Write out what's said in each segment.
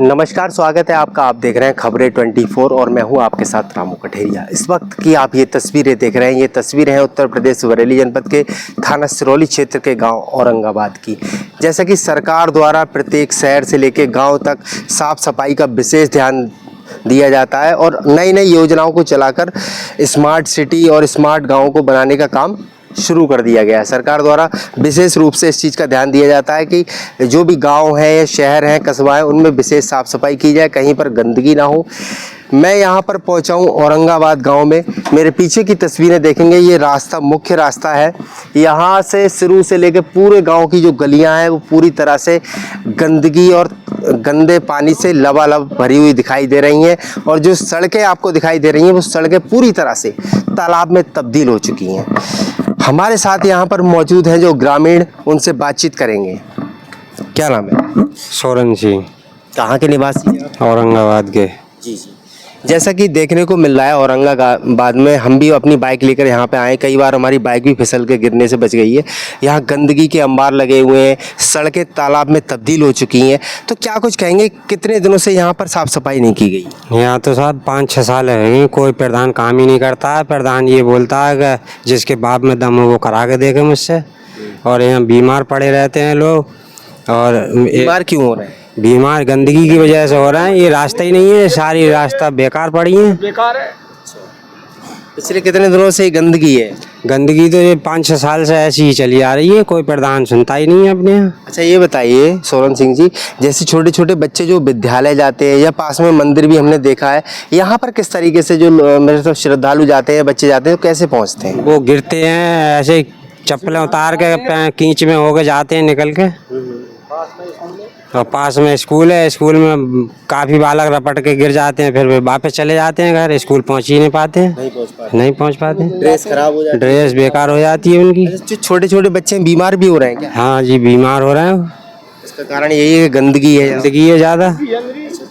नमस्कार, स्वागत है आपका। आप देख रहे हैं खबरें 24 और मैं हूं आपके साथ रामू कठेरिया। इस वक्त की आप ये तस्वीरें देख रहे हैं, ये तस्वीरें हैं उत्तर प्रदेश बरेली जनपद के थाना सिरौली क्षेत्र के गांव औरंगाबाद की। जैसा कि सरकार द्वारा प्रत्येक शहर से लेकर गांव तक साफ सफाई का विशेष ध्यान दिया जाता है और नई नई योजनाओं को चलाकर स्मार्ट सिटी और स्मार्ट गाँव को बनाने का काम शुरू कर दिया गया है। सरकार द्वारा विशेष रूप से इस चीज़ का ध्यान दिया जाता है कि जो भी गांव है या शहर हैं, कस्बा है, उनमें विशेष साफ सफाई की जाए, कहीं पर गंदगी ना हो। मैं यहां पर पहुंचा हूं औरंगाबाद गांव में। मेरे पीछे की तस्वीरें देखेंगे, ये रास्ता मुख्य रास्ता है। यहां से शुरू से लेकर पूरे गांव की जो गलियां हैं वो पूरी तरह से गंदगी और गंदे पानी से लबालब भरी हुई दिखाई दे रही हैं और जो सड़कें आपको दिखाई दे रही हैं वो सड़कें पूरी तरह से तालाब में तब्दील हो चुकी हैं। हमारे साथ यहाँ पर मौजूद हैं जो ग्रामीण, उनसे बातचीत करेंगे। क्या नाम है? सोरेन सिंह। कहाँ के निवासी हैं? औरंगाबाद के। जी जी। जैसा कि देखने को मिल रहा है औरंगाबाद में, हम भी अपनी बाइक लेकर यहाँ पे आए। कई बार हमारी बाइक भी फिसल के गिरने से बच गई है। यहाँ गंदगी के अंबार लगे हुए हैं, सड़कें तालाब में तब्दील हो चुकी हैं। तो क्या कुछ कहेंगे, कितने दिनों से यहाँ पर साफ सफाई नहीं की गई? यहाँ तो साहब 5-6 साल है, कोई प्रधान काम ही नहीं करता है। प्रधान ये बोलता है कि जिसके बाप में दम हो वो करा के देखे मुझसे। और यहाँ बीमार पड़े रहते हैं लोग। और बीमार क्यों हो रहे हैं? बीमार गंदगी की वजह से हो रहे हैं। ये रास्ता ही नहीं है, सारी रास्ता बेकार पड़ी है। बेकार है। पिछले कितने दिनों से गंदगी है? गंदगी तो ये 5-6 साल से ऐसी ही चली आ रही है, कोई प्रधान सुनता ही नहीं है अपने यहाँ। अच्छा, ये बताइए सोरेन सिंह जी, जैसे छोटे छोटे बच्चे जो विद्यालय जाते हैं या पास में मंदिर भी हमने देखा है, यहाँ पर किस तरीके से जो मेरे तो श्रद्धालु जाते हैं, बच्चे जाते हैं, तो कैसे पहुँचते हैं? वो गिरते हैं ऐसे, चप्पलें उतार के कींच में होके जाते हैं निकल के। और पास में स्कूल है, स्कूल में काफ़ी बालक रपट के गिर जाते हैं, फिर वे वापस चले जाते हैं घर। स्कूल पहुंच ही नहीं पाते हैं, नहीं पहुंच पाते। ड्रेस खराब हो जाती है, ड्रेस बेकार हो जाती है उनकी। जो छोटे छोटे बच्चे बीमार भी हो रहे हैं क्या? हाँ जी, बीमार हो रहे हैं। इसका कारण यही है कि गंदगी है, गंदगी है ज़्यादा।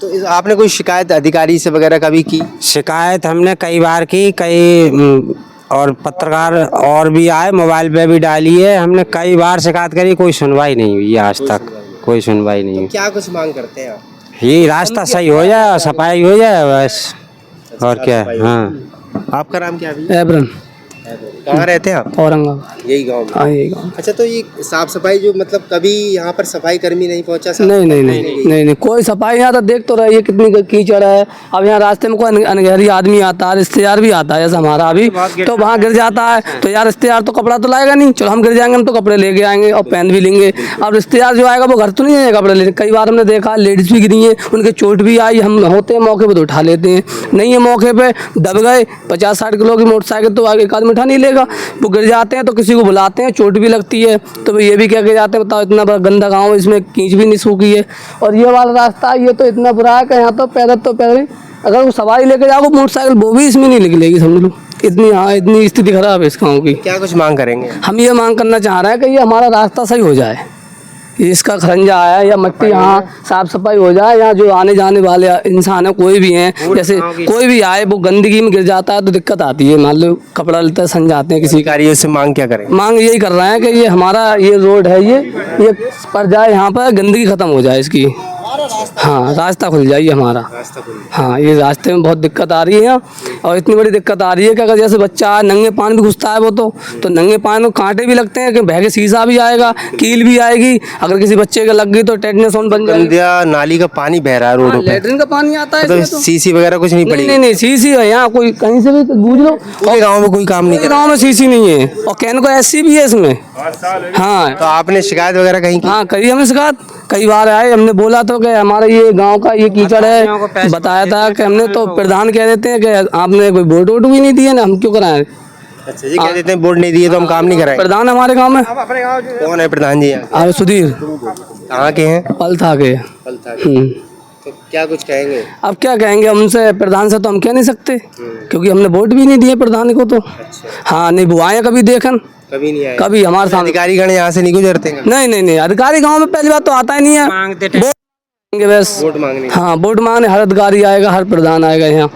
तो आपने कोई शिकायत अधिकारी से वगैरह कभी की? शिकायत हमने कई बार की, कई और पत्रकार और भी आए, मोबाइल पे भी डाली है हमने, कई बार शिकायत करी, कोई सुनवाई नहीं हुई आज तक, कोई सुनवाई नहीं हुई। क्या कुछ मांग करते हैं आप? ये रास्ता सही हो जाए और सफाई हो जाए बस, और क्या। हाँ। आपका नाम क्या है? एब्रन। कहाँ रहते हैं आप? औरंगाबाद। यही गाँव में? हाँ, यही गाँव। अच्छा, तो ये साफ सफाई जो मतलब कभी यहाँ पर सफाई कर्मी नहीं पहुँचा? नहीं, कोई सफाई यहाँ तो देख तो रही है कितनी कीचड़ है। अब यहाँ रास्ते में कोई अनगहरी आदमी आता है, रिश्तेदार भी आता है, जैसे हमारा अभी तो वहाँ गिर जाता है तो यार रिश्तेदार तो कपड़ा तो लाएगा नहीं, चलो हम गिर जाएंगे, हम तो कपड़े लेके आएंगे और पहन भी लेंगे। अब रिश्तेदार जो आएगा वो घर तो नहीं आएगा कपड़े लेने। कई बार हमने देखा लेडीज भी गिरी हैं, उनके चोट भी आई, हम होते हैं मौके पर तो उठा लेते हैं, नहीं है मौके पर दब गए, 50-60 किलो की मोटरसाइकिल तो आगे एक आदमी उठा नहीं लेगा, वो गिर जाते हैं तो किसी को बुलाते हैं, चोट भी लगती है। तो ये भी कह के जाते हैं, बताओ इतना बड़ा गंदा गाँव, इसमें कींच भी नहीं सूखी है। और ये वाला रास्ता ये तो इतना बुरा है कि यहाँ तो पैदल अगर वो सवारी लेके जाओ मोटरसाइकिल वो भी इसमें नहीं निकलेगी, समझ लो। इतनी हाँ इतनी स्थिति खराब है इस गाँव की। क्या कुछ मांग करेंगे? हम ये मांग करना चाह रहे हैं कि ये हमारा रास्ता सही हो जाए, इसका खरंजा आया या मिट्टी यहाँ साफ सफाई हो जाए। यहाँ जो आने जाने वाले इंसान है कोई भी हैं, जैसे कोई भी आए वो गंदगी में गिर जाता है तो दिक्कत आती है। मान लो कपड़ा लेते सन जाते हैं, किसी अधिकारियों से मांग क्या करें? मांग यही कर रहे हैं कि ये हमारा ये रोड है ये पर जाए, यहाँ पर गंदगी खत्म हो जाए इसकी। हाँ, रास्ता खुल जाइए हमारा। हाँ, ये रास्ते में बहुत दिक्कत आ रही है और इतनी बड़ी दिक्कत आ रही है कि अगर जैसे बच्चा नंगे पानी भी घुसता है वो तो नंगे पानी में कांटे भी लगते हैं कि बह के शीशा भी आएगा, कील भी आएगी। अगर किसी बच्चे के लग गई तो टेटनस बन जाएगा। नाली का पानी बह रहा है रोड पे, लेटरिन का पानी आता है, तो सीसी वगैरह कुछ नहीं पड़ी? नहीं, सीसी है यहाँ, कोई कहीं से भी बूझ लो। पूरे गाँव में कोई काम नहीं? गाँव में सीसी नहीं है और कैन को एससी भी है इसमें। हाँ, तो आपने शिकायत वगैरह कहीं की? हाँ, करी हमने शिकायत, कई बार आए, हमने बोला तो कि हमारा ये गांव का ये कीचड़ है, बताया था कि हमने तो प्रधान कह देते हैं कि आपने कोई वोट भी नहीं दिए ना, हम क्यों कराएं। अच्छा, ये कह देते हैं वोट नहीं दिए तो हम काम नहीं कराएंगे। प्रधान हमारे गांव में कौन है प्रधान जी? अरे सुधीर। कहाँ के हैं? पलथा के। तो क्या कुछ कहेंगे? अब क्या कहेंगे, हमसे प्रधान से तो हम कह नहीं सकते क्योंकि हमने वोट भी नहीं दिए प्रधान को। तो हाँ, नहीं वो आए कभी देखन, कभी नहीं आए, कभी हमारे सामने। अधिकारी गण यहाँ से नहीं गुजरते? नहीं, अधिकारी गाँव में पहली बात तो आता ही नहीं है, बस वोट मांगने। हाँ, वोट मांगने हर अधिकारी आएगा, हर प्रधान आएगा यहाँ,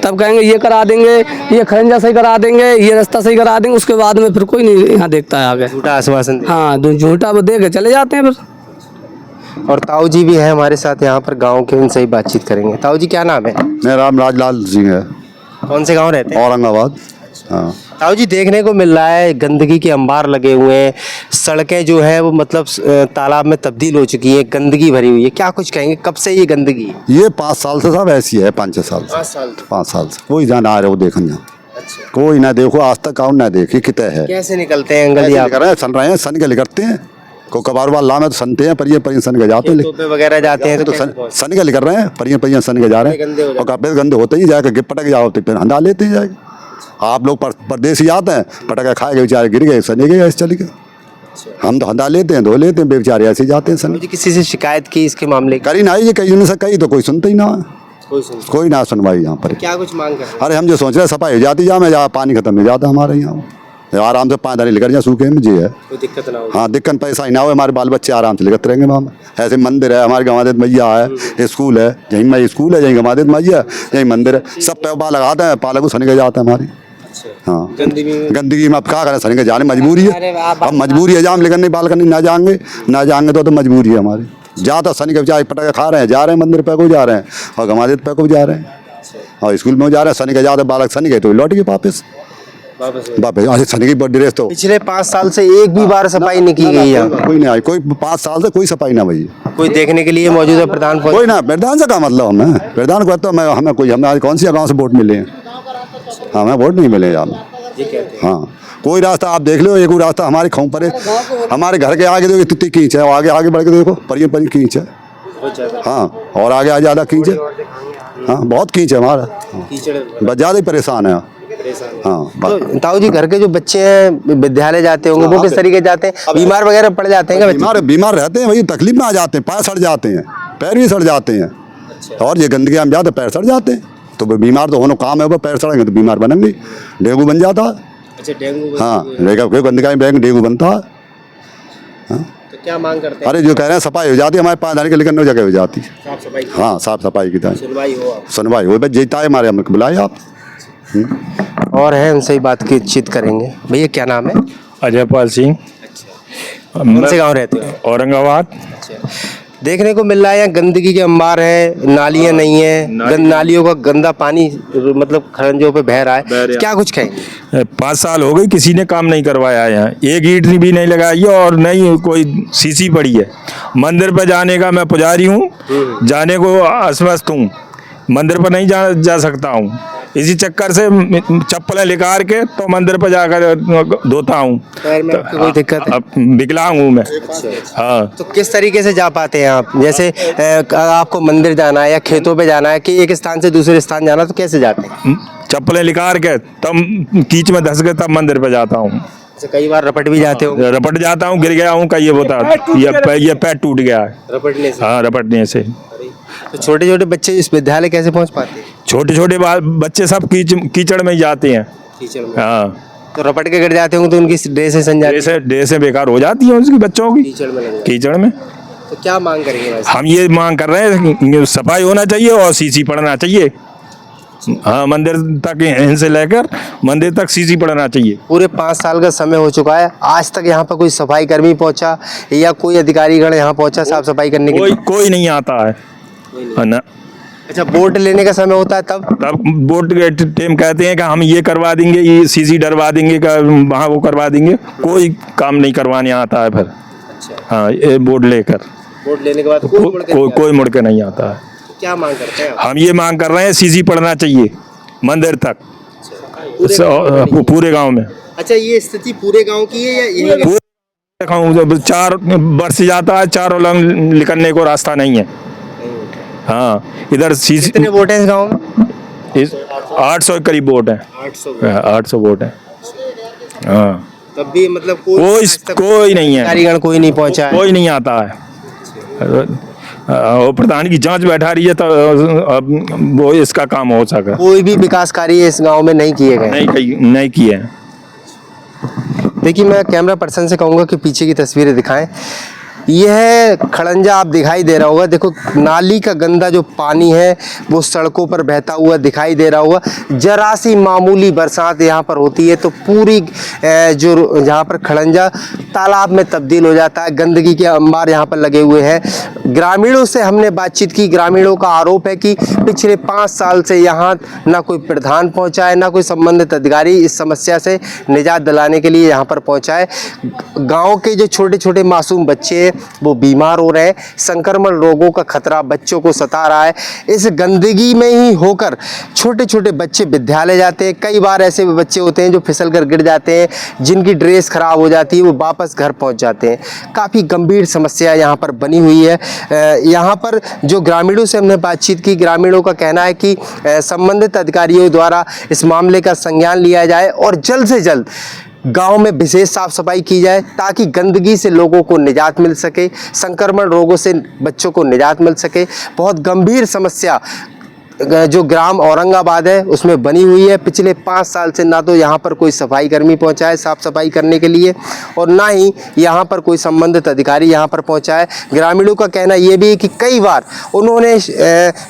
तब कहेंगे ये करा देंगे, ये खरंजा सही करा देंगे, ये रास्ता सही करा देंगे, उसके बाद में फिर कोई नहीं यहाँ देखता है आगे। झूठा आश्वासन। हाँ, झूठा वो दे के चले जाते हैं फिर। और ताऊ जी भी हैं हमारे साथ यहाँ पर गांव के, उनसे ही बातचीत करेंगे। ताऊ जी क्या नाम है? मेरा नाम राजलाल सिंह है, कौन से गांव रहते हैं? औरंगाबाद। हाँ, ताऊ जी देखने को मिल रहा है गंदगी के अंबार लगे हुए हैं, सड़कें जो है वो मतलब तालाब में तब्दील हो चुकी है, गंदगी भरी हुई है, क्या कुछ कहेंगे? कब से ये गंदगी है? ये 5 साल से सब ऐसी है, 5-6 साल से। 5 साल से कोई जाना आ रहे हो देखने यहाँ। अच्छा, कोई ना देखो, आज तक कौन ना देखे कितने है। कैसे निकलते हैं गली? आप कर रहे हैं, सन रहे हैं, सन के करते हैं। को कबार वाल लाम है तो सनते हैं, परियां सन के जाते हैं। खेतों पे वगैरह जाते हैं तो तो कैसे सन के कर रहे हैं, परियां सन के जा रहे गंदे हो हैं। जाते और कपड़े गंदे होते ही जाकर गिप पटक जाओ तो फिर हंदा लेते ही जाएगा। आप लोग परदेसी आते हैं, पटका खाए गए बेचारे, गिर गए, सने गए, ऐसे चले गए। हम तो हंदा लेते हैं, धो लेते हैं, बेचारे ऐसे ही जाते हैं सन। मुझे किसी से शिकायत की इसके मामले की? करी ना ये कई से कही तो कोई सुनते ही ना है। कोई ना सुनवाई यहाँ पर। क्या कुछ मांग कर रहे हैं? अरे हम जो सोच रहे हैं सफाई हो जाती जा में, जहाँ पानी खत्म हो जाता हमारे यहाँ, आराम से 5 दाने लेकर जाए सूखे में जी है। कोई दिक्कत ना हो। हाँ, दिक्कत पैसा ही ना हो, हमारे बाल बच्चे आराम से लेकर रहेंगे वहाँ में। ऐसे मंदिर है, हमारे गंवादेत मैया है, स्कूल है, यहीं में स्कूल है, यहीं गंवादेत मैया, यहीं मंदिर है, सब पे बाल लगाते हैं, पालक को सनी के जाते हैं हमारी। हाँ, गंदगी में अब क्या करें, सनी के जाने मजबूरी है। अब मजबूरी है, जाम लेकर नहीं बाल करनी, ना जाएंगे तो मजबूरी है हमारी। जाता सनी के बेचारे पटाखे खा रहे हैं, जा रहे हैं मंदिर पे को जा रहे हैं, और गंवादेत पे को जा रहे हैं, और स्कूल में जा रहे हैं। सनी के जाते बालक सनी गए तो लौट गए वापस। सनी की ड्रेस तो पिछले 5 साल से एक भी बार सफाई नहीं की गई है। कोई नहीं आई, कोई 5 साल से कोई सफाई ना भई। कोई देखने के लिए मौजूद है? प्रधान कोई ना, प्रधान से क्या मतलब हमें? प्रधान को तो हमें कोई, हमें आज कौन सी गांव से वोट मिले हैं? हमें वोट नहीं मिले हमें। हाँ, कोई रास्ता आप देख लो, एक रास्ता हमारे खाऊं पर है, हमारे घर के आगे देखो इतनी कीच है, आगे आगे बढ़ के देखो परियों पर कीच है। हाँ, और आगे आ ज़्यादा कीच है। हाँ, बहुत कीच है हमारा, बस ज़्यादा ही परेशान है। हाँ, तो ताऊ जी घर के जो बच्चे हैं विद्यालय जाते होंगे, वो किस तरीके जाते हैं? बीमार वगैरह पड़ जाते हैं क्या? बीमार रहते हैं, वही तकलीफ में आ जाते हैं, पैर सड़ जाते हैं, पैर भी सड़ जाते हैं। और ये गंदगी हम जाते पैर सड़ जाते हैं, तो बीमार तो होना काम है, वो पैर सड़ेंगे तो बीमार बनेंगे, डेंगू बन जाता है। अच्छा, डेंगू? हाँ, गंदगी में डेंगू बनता है। हाँ, तो क्या मांग करते हैं? अरे जो कह रहे हैं सफाई हो जाती है, हमारे 5 दाने के लेकर 9 जगह हो जाती है। साफ सफाई? हाँ, साफ सफाई की सुनवाई हो बस जीता है हमारे, हमें बुलाए आप। और है उनसे ही बातचीत करेंगे। भैया क्या नाम है? अजयपाल सिंह। कौन से गांव रहते हैं? औरंगाबाद। देखने को मिल रहा है यहाँ गंदगी के अंबार है, नालियाँ नहीं है, नालियों का गंदा पानी मतलब खरंजों पे बह रहा है, क्या कुछ कहेंगे? 5 साल हो गए, किसी ने काम नहीं करवाया है यहाँ, एक ईंट भी नहीं लगाई है, और नहीं कोई सीसी पड़ी है। मंदिर पर जाने का, मैं पुजारी हूँ, जाने को अस्वस्थ हूँ, मंदिर पर नहीं जा सकता हूँ। इसी चक्कर से चप्पलें लेकर के तो मंदिर पर जाकर धोता हूँ। कोई दिक्कत है? विकलांग हूँ मैं। हाँ, तो किस तरीके से जा पाते हैं आप? जैसे आपको मंदिर जाना है या खेतों पे जाना है कि एक स्थान से दूसरे स्थान जाना, तो कैसे जाते हैं? चप्पलें निकाल के तब कीच में धंस के तब मंदिर पे जाता हूँ। कई बार रपट भी जाते हो? रपट जाता हूँ, गिर गया हूँ, कहीं ये होता ये पैर टूट गया है रपटने से? हाँ, रपटने से। तो छोटे छोटे बच्चे इस विद्यालय कैसे पहुँच पाते हैं? छोटे छोटे बच्चे सब कीचड़ में ही जाते हैं। कीचड़ में? हाँ, तो रपट के गिर जाते होंगे तो उनकी ड्रेसें सन जाती हैं? ड्रेसें बेकार हो जाती हैं उसकी, बच्चों की कीचड़ में लग जाती हैं। कीचड़ में। तो क्या मांग करेंगे वैसे? हम ये मांग कर रहे हैं कि सफाई होना चाहिए और सीसी पड़ना चाहिए। हाँ, मंदिर तक इनसे लेकर मंदिर तक सीसी पड़ना चाहिए। पूरे 5 साल का समय हो चुका है, आज तक यहाँ पर कोई सफाई कर्मी पहुँचा या कोई अधिकारीगण यहाँ पहुँचा साफ सफाई करने के लिए? कोई नहीं आता है ना। अच्छा, वोट लेने का समय होता है तब वोट के टाइम कहते हैं कि हम ये करवा देंगे, ये सीसी डरवा देंगे, वहाँ वो करवा देंगे, कोई काम नहीं करवाने आता है फिर। अच्छा, हाँ, ये वोट लेकर वोट लेने के बाद कोई मुड़ के नहीं आता है। क्या मांग करते हैं? हम ये मांग कर रहे हैं सीसी पड़ना चाहिए मंदिर तक, पूरे गांव में। अच्छा, ये स्थिति पूरे गांव की है या यही? पूरे 4 वर्ष जाता है, 4 उलंग निकलने को रास्ता नहीं है। हाँ, इधर सीसी। कितने वोट हैं इस गांव में? 800 के करीब वोट है। 800 वोट है। हाँ, तब भी मतलब कोई नहीं है, अधिकारीगण कोई नहीं पहुंचा है? कोई नहीं आता है। और प्रधान की जांच बैठा रही है तो अब वो इसका काम हो सका। कोई भी विकास कार्य इस गांव में नहीं किए गए? नहीं किए हैं। देखिए, मैं कैमरा पर्सन से कहूँगा कि पीछे की तस्वीरें दिखाएं। यह खड़ंजा आप दिखाई दे रहा होगा, देखो नाली का गंदा जो पानी है वो सड़कों पर बहता हुआ दिखाई दे रहा होगा। जरा सी मामूली बरसात यहाँ पर होती है तो पूरी जो जहाँ पर खड़ंजा तालाब में तब्दील हो जाता है। गंदगी के अंबार यहाँ पर लगे हुए हैं। ग्रामीणों से हमने बातचीत की। ग्रामीणों का आरोप है कि पिछले 5 साल से यहाँ ना कोई प्रधान पहुँचा है, ना कोई संबंधित अधिकारी इस समस्या से निजात दिलाने के लिए यहाँ पर पहुँचा है। गाँव के जो छोटे छोटे मासूम बच्चे हैं वो बीमार हो रहे हैं। संक्रमण रोगों का खतरा बच्चों को सता रहा है। इस गंदगी में ही होकर छोटे छोटे बच्चे विद्यालय जाते हैं। कई बार ऐसे बच्चे होते हैं जो फिसल कर गिर जाते हैं, जिनकी ड्रेस खराब हो जाती है, वो वापस घर पहुंच जाते हैं। काफ़ी गंभीर समस्या यहाँ पर बनी हुई है। यहाँ पर जो ग्रामीणों से हमने बातचीत की, ग्रामीणों का कहना है कि संबंधित अधिकारियों द्वारा इस मामले का संज्ञान लिया जाए और जल्द से जल्द गांव में विशेष साफ सफाई की जाए ताकि गंदगी से लोगों को निजात मिल सके, संक्रमण रोगों से बच्चों को निजात मिल सके। बहुत गंभीर समस्या जो ग्राम औरंगाबाद है उसमें बनी हुई है। पिछले 5 साल से ना तो यहाँ पर कोई सफाई कर्मी पहुँचा है साफ़ सफाई करने के लिए, और ना ही यहाँ पर कोई संबंधित अधिकारी यहाँ पर पहुँचा है। ग्रामीणों का कहना ये भी है कि कई बार उन्होंने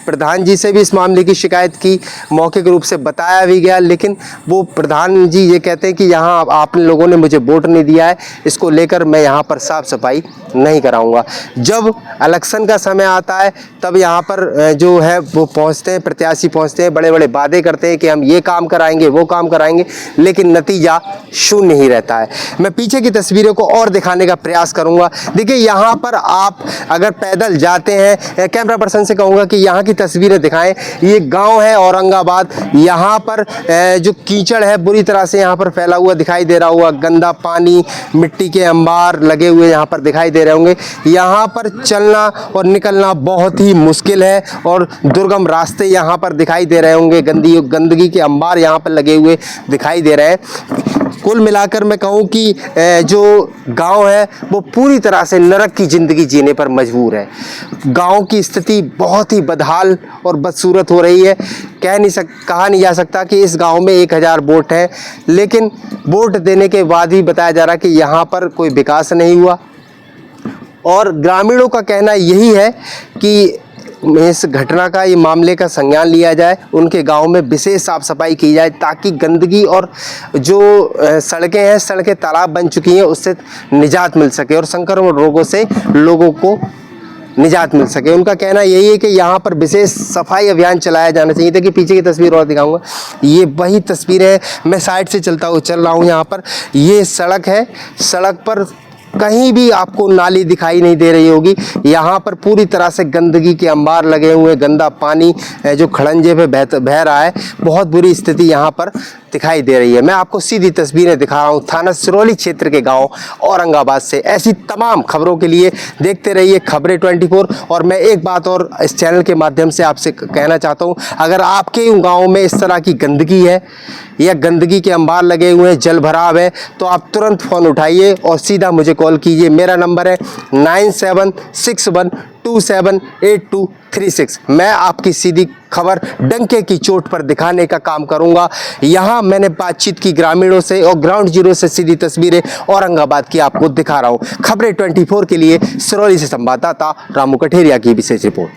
प्रधान जी से भी इस मामले की शिकायत की, मौखिक रूप से बताया भी गया, लेकिन वो प्रधान जी ये कहते हैं कि यहाँ आप लोगों ने मुझे वोट नहीं दिया है, इसको लेकर मैं यहाँ पर साफ़ सफाई नहीं कराऊँगा। जब इलेक्शन का समय आता है तब यहाँ पर जो है वो पहुँचते हैं, प्रत्याशी पहुंचते हैं, बड़े बड़े वादे करते हैं कि हम ये काम कराएंगे वो काम कराएंगे, लेकिन नतीजा शून्य ही रहता है। मैं पीछे की तस्वीरों को और दिखाने का प्रयास करूंगा। देखिए यहाँ पर आप अगर पैदल जाते हैं, कैमरा पर्सन से कहूँगा कि यहाँ की तस्वीरें दिखाएं। ये गांव है औरंगाबाद। यहाँ पर जो कीचड़ है बुरी तरह से यहाँ पर फैला हुआ दिखाई दे रहा होगा। गंदा पानी, मिट्टी के अंबार लगे हुए यहाँ पर दिखाई दे रहे होंगे। यहाँ पर चलना और निकलना बहुत ही मुश्किल है और दुर्गम रास्ते यहाँ पर दिखाई दे रहे होंगे। गंदगी के अंबार यहाँ पर लगे हुए दिखाई दे रहे हैं। कुल मिलाकर मैं कहूँ कि जो गांव है वो पूरी तरह से नरक की ज़िंदगी जीने पर मजबूर है। गांव की स्थिति बहुत ही बदहाल और बदसूरत हो रही है। कहा नहीं जा सकता कि इस गांव में 1000 वोट हैं, लेकिन वोट देने के बाद ही बताया जा रहा है कि यहाँ पर कोई विकास नहीं हुआ। और ग्रामीणों का कहना यही है कि इस घटना का, ये मामले का संज्ञान लिया जाए, उनके गांव में विशेष साफ सफाई की जाए ताकि गंदगी और जो सड़कें हैं, सड़कें तालाब बन चुकी हैं, उससे निजात मिल सके और संक्रमण रोगों से लोगों को निजात मिल सके। उनका कहना यही है कि यहाँ पर विशेष सफाई अभियान चलाया जाना चाहिए। देखिए पीछे की तस्वीर और दिखाऊंगा, ये वही तस्वीर है। मैं साइड से चल रहा हूँ। यहाँ पर ये सड़क है, सड़क पर कहीं भी आपको नाली दिखाई नहीं दे रही होगी। यहाँ पर पूरी तरह से गंदगी के अंबार लगे हुए, गंदा पानी जो खड़ंजे पे बह रहा है। बहुत बुरी स्थिति यहाँ पर दिखाई दे रही है। मैं आपको सीधी तस्वीरें दिखा रहा हूँ थाना सिरोली क्षेत्र के गांव औरंगाबाद से। ऐसी तमाम खबरों के लिए देखते रहिए खबरें 24। और मैं एक बात और इस चैनल के माध्यम से आपसे कहना चाहता हूँ, अगर आपके गाँव में इस तरह की गंदगी है या गंदगी के अंबार लगे हुए हैं, जल भराव है, तो आप तुरंत फ़ोन उठाइए और सीधा मुझे कॉल कीजिए। मेरा नंबर है 9761278236। मैं आपकी सीधी खबर डंके की चोट पर दिखाने का काम करूंगा। यहाँ मैंने बातचीत की ग्रामीणों से और ग्राउंड जीरो से सीधी तस्वीरें औरंगाबाद की आपको दिखा रहा हूँ। खबरें 24 के लिए सिरोली से संवाददाता रामू कठेरिया की विशेष रिपोर्ट।